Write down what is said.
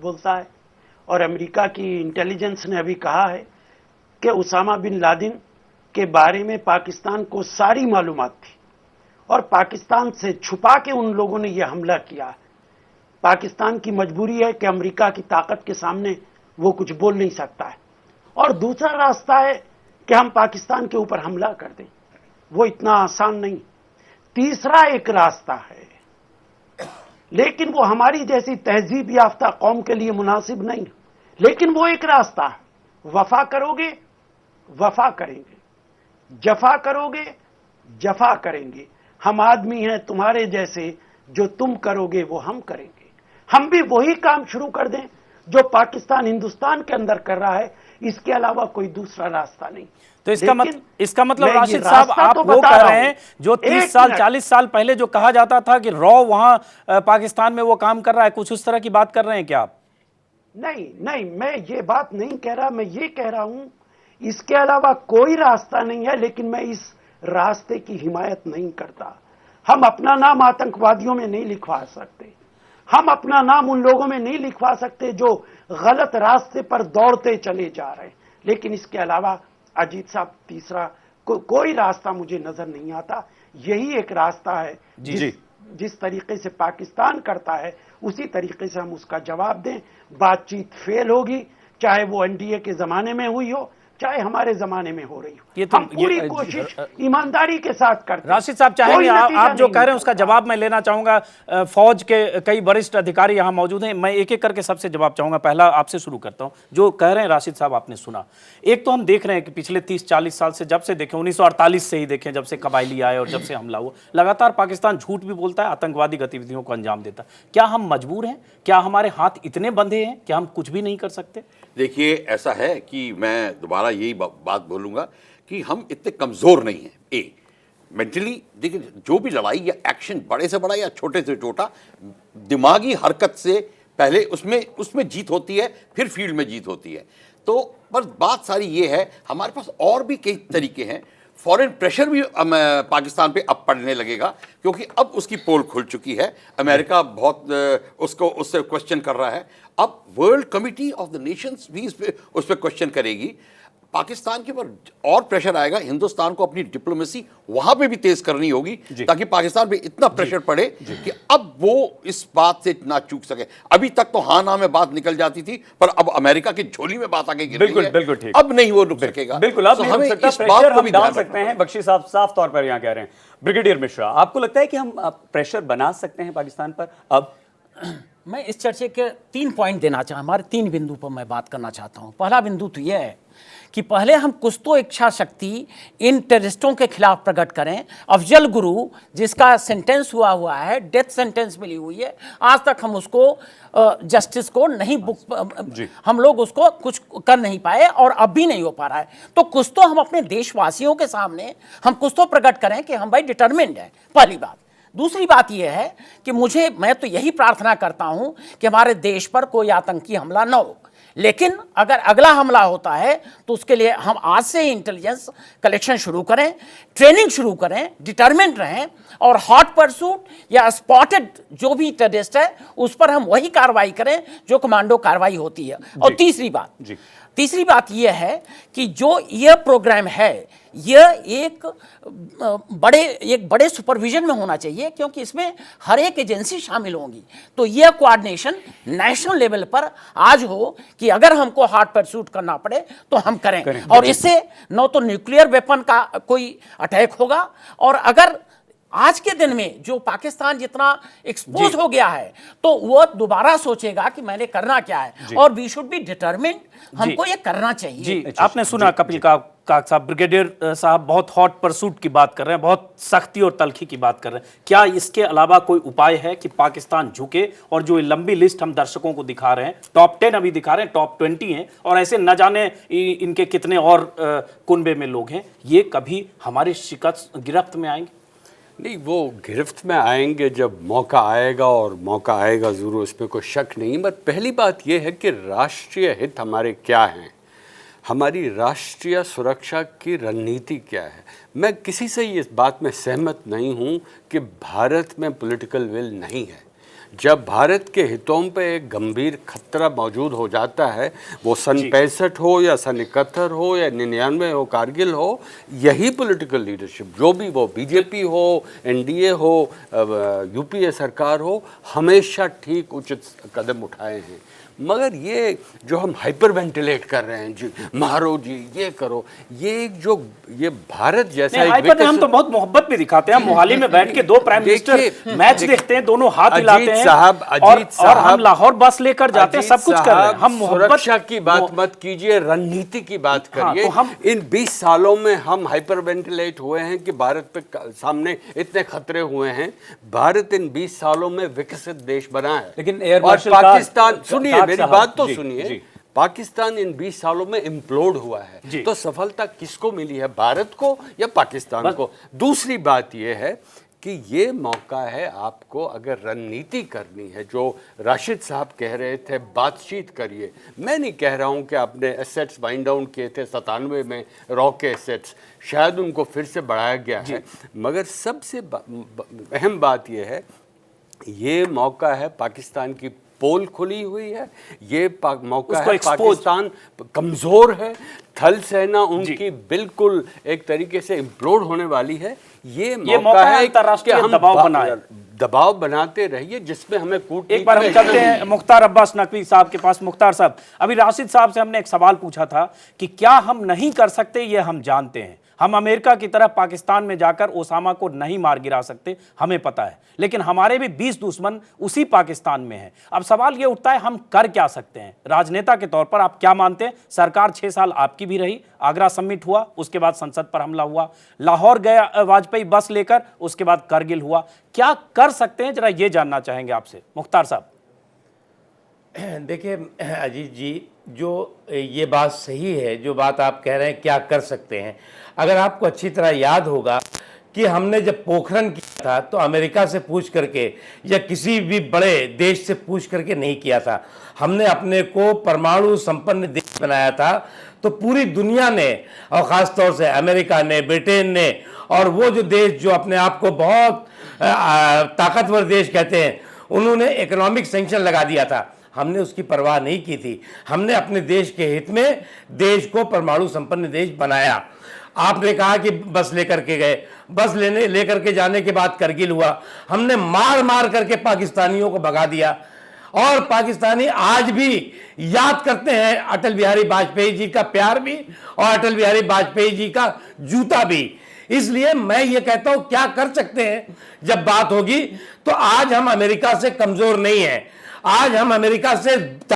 बोलता है। और अमेरिका की इंटेलिजेंस ने अभी कहा है कि उसामा बिन लादेन के बारे में पाकिस्तान को सारी मालूमात थी और पाकिस्तान से छुपा के उन लोगों ने यह हमला किया है। पाकिस्तान की मजबूरी है कि अमेरिका की ताकत के सामने वो कुछ बोल नहीं सकता है। और दूसरा रास्ता है कि हम पाकिस्तान के ऊपर हमला कर दें, वो इतना आसान नहीं। तीसरा एक रास्ता है, लेकिन वो हमारी जैसी तहजीब याफ्ता कौम के लिए मुनासिब नहीं, लेकिन वो एक रास्ता है। वफा करोगे, वफा करेंगे, जफा करोगे, जफा करेंगे। हम आदमी हैं तुम्हारे जैसे, जो तुम करोगे वो हम करेंगे। हम भी वही काम शुरू कर दें जो पाकिस्तान हिंदुस्तान के अंदर कर रहा है, इसके अलावा कोई दूसरा रास्ता नहीं। तो इसका मतलब राशिद साहब आप वो कर रहे हैं जो 30 साल 40 साल पहले जो कहा जाता था कि रॉ वहां पाकिस्तान में वो काम कर रहा है, कुछ उस तरह की बात कर रहे हैं क्या आप? नहीं, मैं ये बात नहीं कह रहा। मैं ये कह रहा हूं इसके अलावा कोई रास्ता नहीं है, लेकिन मैं इस रास्ते की हिमायत नहीं करता। हम अपना नाम आतंकवादियों में नहीं लिखवा सकते, हम अपना नाम उन लोगों में नहीं लिखवा सकते जो गलत रास्ते पर दौड़ते चले जा रहे हैं। लेकिन इसके अलावा अजीत साहब तीसरा कोई रास्ता मुझे नजर नहीं आता। यही एक रास्ता है जिस तरीके से पाकिस्तान करता है उसी तरीके से हम उसका जवाब दें। बातचीत फेल होगी, चाहे वो एनडीए के जमाने में हुई हो, चाहे हमारे जमाने में हो रही हो। हम पूरी कोशिश ईमानदारी के साथ करते हैं। राशिद साहब चाहेंगे आप जो कह रहे हैं उसका जवाब मैं लेना चाहूंगा। फौज के कई वरिष्ठ अधिकारी यहां मौजूद हैं, मैं एक एक करके सबसे जवाब चाहूंगा। पहला आपसे शुरू करता हूं। जो कह रहे हैं राशिद साहब आपने सुना। एक तो हम देख रहे हैं कि पिछले 30-40 साल से, जब से देखें 1948 से ही देखें, जब से कबायली आए और जब से हमला हुआ, लगातार पाकिस्तान झूठ भी बोलता है, आतंकवादी गतिविधियों को अंजाम देता है। क्या हम मजबूर हैं? क्या हमारे हाथ इतने बंधे हैं कि हम कुछ भी नहीं कर सकते? देखिए, ऐसा है कि मैं दोबारा यही बात बोलूंगा कि हम इतने कमजोर नहीं हैं। मेंटली देखिए, जो भी लड़ाई या एक्शन बड़े से बड़ा या छोटे से छोटा, दिमागी हरकत से पहले उसमें जीत होती है, फिर फील्ड में जीत होती है। तो बस बात सारी ये है, हमारे पास और भी कई तरीके हैं। फॉरेन प्रेशर भी पाकिस्तान पे अब पड़ने लगेगा, क्योंकि अब उसकी पोल खुल चुकी है। अमेरिका बहुत उससे क्वेश्चन कर रहा है। अब world committee of the Nations भी उस पर क्वेश्चन करेगी। पाकिस्तान के ऊपर और प्रेशर आएगा। हिंदुस्तान को अपनी डिप्लोमेसी वहां पे भी तेज करनी होगी, ताकि पाकिस्तान पे इतना प्रेशर पड़े कि अब वो इस बात से ना चूक सके। अभी तक तो हाँ ना में बात निकल जाती थी, पर अब अमेरिका की झोली में बात आके गिर गई है। बिल्कुल ठीक, अब नहीं वो रुक सकेगा। बिल्कुल, अब नहीं रुक सकता। प्रेशर हम डाल सकते हैं। बख्शी साहब साफ तौर पर यहाँ कह रहे हैं। ब्रिगेडियर मिश्रा, आपको लगता है कि हम प्रेशर बना सकते हैं पाकिस्तान पर? अब मैं इस चर्चे के 3 पॉइंट देना चाहूँ, हमारे 3 बिंदु पर मैं बात करना चाहता हूँ। पहला बिंदु तो यह है कि पहले हम कुछ तो इच्छा शक्ति इन टेररिस्टों के खिलाफ प्रकट करें। अफजल गुरु जिसका सेंटेंस हुआ है, डेथ सेंटेंस मिली हुई है, आज तक हम उसको जस्टिस को नहीं हम लोग उसको कुछ कर नहीं पाए और अब भी नहीं हो पा रहा है। तो कुछ तो हम अपने देशवासियों के सामने हम कुछ तो प्रकट करें कि हम भाई डिटरमिन्ड हैं, पहली बात। दूसरी बात यह है कि मैं तो यही प्रार्थना करता हूं कि हमारे देश पर कोई आतंकी हमला न हो, लेकिन अगर अगला हमला होता है तो उसके लिए हम आज से ही इंटेलिजेंस कलेक्शन शुरू करें, ट्रेनिंग शुरू करें, डिटरमिन्ड रहें और हॉट परसूट या स्पॉटेड जो भी टेररिस्ट है उस पर हम वही कार्रवाई करें जो कमांडो कार्रवाई होती है। और तीसरी बात यह है कि जो यह प्रोग्राम है यह एक बड़े सुपरविजन में होना चाहिए, क्योंकि इसमें हर एक एजेंसी शामिल होंगी। तो यह कोऑर्डिनेशन नेशनल लेवल पर आज हो कि अगर हमको हार्ड परसूट करना पड़े तो हम करें। और इससे न तो न्यूक्लियर वेपन का कोई अटैक होगा, और अगर आज के दिन में जो पाकिस्तान जितना एक्सपोज हो गया है तो वो दोबारा सोचेगा कि मैंने करना क्या है, और वी शुड बी डिटरमिन्ड, हमको ये करना चाहिए। जी, आपने सुना कपिल काक साहब, ब्रिगेडियर साहब बहुत हॉट परसूट की बात कर रहे हैं, बहुत सख्ती और तलखी की बात कर रहे हैं। क्या इसके अलावा कोई उपाय है कि पाकिस्तान झुके? और जो लंबी लिस्ट हम दर्शकों को दिखा रहे हैं, टॉप 10 अभी दिखा रहे हैं, टॉप 20 हैं, और ऐसे न जाने इनके कितने और कुनबे में लोग हैं, ये कभी हमारी गिरफ्त में आएंगे? नहीं, वो गिरफ्त में आएंगे जब मौका आएगा, और मौका आएगा ज़रूर, उसमें कोई शक नहीं। बट पहली बात यह है कि राष्ट्रीय हित हमारे क्या हैं, हमारी राष्ट्रीय सुरक्षा की रणनीति क्या है। मैं किसी से इस बात में सहमत नहीं हूँ कि भारत में पॉलिटिकल विल नहीं है। जब भारत के हितों पे एक गंभीर खतरा मौजूद हो जाता है, वो सन 65 हो या सन 71 हो या 99 हो, कारगिल हो, यही पॉलिटिकल लीडरशिप, जो भी वो बीजेपी हो, एनडीए हो, यूपीए सरकार हो, हमेशा ठीक उचित कदम उठाए हैं। मगर ये जो हम हाइपर वेंटिलेट कर रहे हैं, जी मारो जी, ये करो, ये भारत जैसा एक हाइपर हम तो बहुत मोहब्बत भी दिखाते हैं। मोहाली में बैठ के दो प्राइम मिनिस्टर मैच देखते हैं, दोनों हाथ हिलाते हैं और हम लाहौर बस लेकर जाते हैं, सब कुछ कर रहे हैं। हम सुरक्षा की बात मत कीजिए, रणनीति की बात करिए। इन 20 सालों में हम हाइपर वेंटिलेट हुए हैं कि भारत पे सामने इतने खतरे हुए हैं। भारत इन 20 सालों में विकसित देश बना है, लेकिन एयर मार्शल पाकिस्तान, सुनिए मेरी बात तो सुनिए, पाकिस्तान इन 20 सालों में इम्प्लोड हुआ है। तो सफलता किसको मिली है, भारत को या पाकिस्तान को? दूसरी बात यह है कि ये मौका है आपको, अगर रणनीति करनी है, जो राशिद साहब कह रहे थे बातचीत करिए। मैं नहीं कह रहा हूँ कि आपने एसेट्स वाइंड डाउन किए थे 97 में, रॉ के एसेट्स, शायद उनको फिर से बढ़ाया गया है, मगर सबसे अहम बात यह है, ये मौका है, पाकिस्तान की पोल खुली हुई है, ये मौका है, पाकिस्तान कमजोर है, थल सेना उनकी बिल्कुल एक तरीके से इम्प्लोड होने वाली है। ये मौका है कि हम दबाव बनाते रहिए, जिसमें हमें एक बार हम चलते हैं मुख्तार अब्बास नकवी साहब के पास। मुख्तार साहब, अभी राशिद साहब से हमने एक सवाल पूछा था कि क्या हम नहीं कर सकते, ये हम जानते हैं, हम अमेरिका की तरह पाकिस्तान में जाकर ओसामा को नहीं मार गिरा सकते, हमें पता है, लेकिन हमारे भी 20 दुश्मन उसी पाकिस्तान में हैं। अब सवाल ये उठता है, हम कर क्या सकते हैं? राजनेता के तौर पर आप क्या मानते हैं? सरकार 6 साल आपकी भी रही, आगरा समिट हुआ, उसके बाद संसद पर हमला हुआ, लाहौर गया वाजपेयी बस लेकर, उसके बाद करगिल हुआ, क्या कर सकते हैं? जरा ये जानना चाहेंगे आपसे मुख्तार साहब। देखिए अजीत जी, जो ये बात सही है, जो बात आप कह रहे हैं क्या कर सकते हैं। अगर आपको अच्छी तरह याद होगा कि हमने जब पोखरण किया था तो अमेरिका से पूछ करके या किसी भी बड़े देश से पूछ करके नहीं किया था, हमने अपने को परमाणु संपन्न देश बनाया था। तो पूरी दुनिया ने, और ख़ास तौर से अमेरिका ने, ब्रिटेन ने, और वो जो देश जो अपने आप को बहुत ताकतवर देश कहते हैं, उन्होंने इकोनॉमिक सैंक्शन लगा दिया था। हमने उसकी परवाह नहीं की थी। हमने अपने देश के हित में देश को परमाणु संपन्न देश बनाया। आपने कहा कि बस लेकर के गए, बस लेकर के जाने के बाद करगिल हुआ, हमने मार मार करके पाकिस्तानियों को भगा दिया। और पाकिस्तानी आज भी याद करते हैं अटल बिहारी वाजपेयी जी का प्यार भी और अटल बिहारी वाजपेयी जी का जूता भी। इसलिए मैं ये कहता हूं क्या कर सकते हैं जब बात होगी, तो आज हम अमेरिका से कमजोर नहीं हैं, आज हम अमेरिका से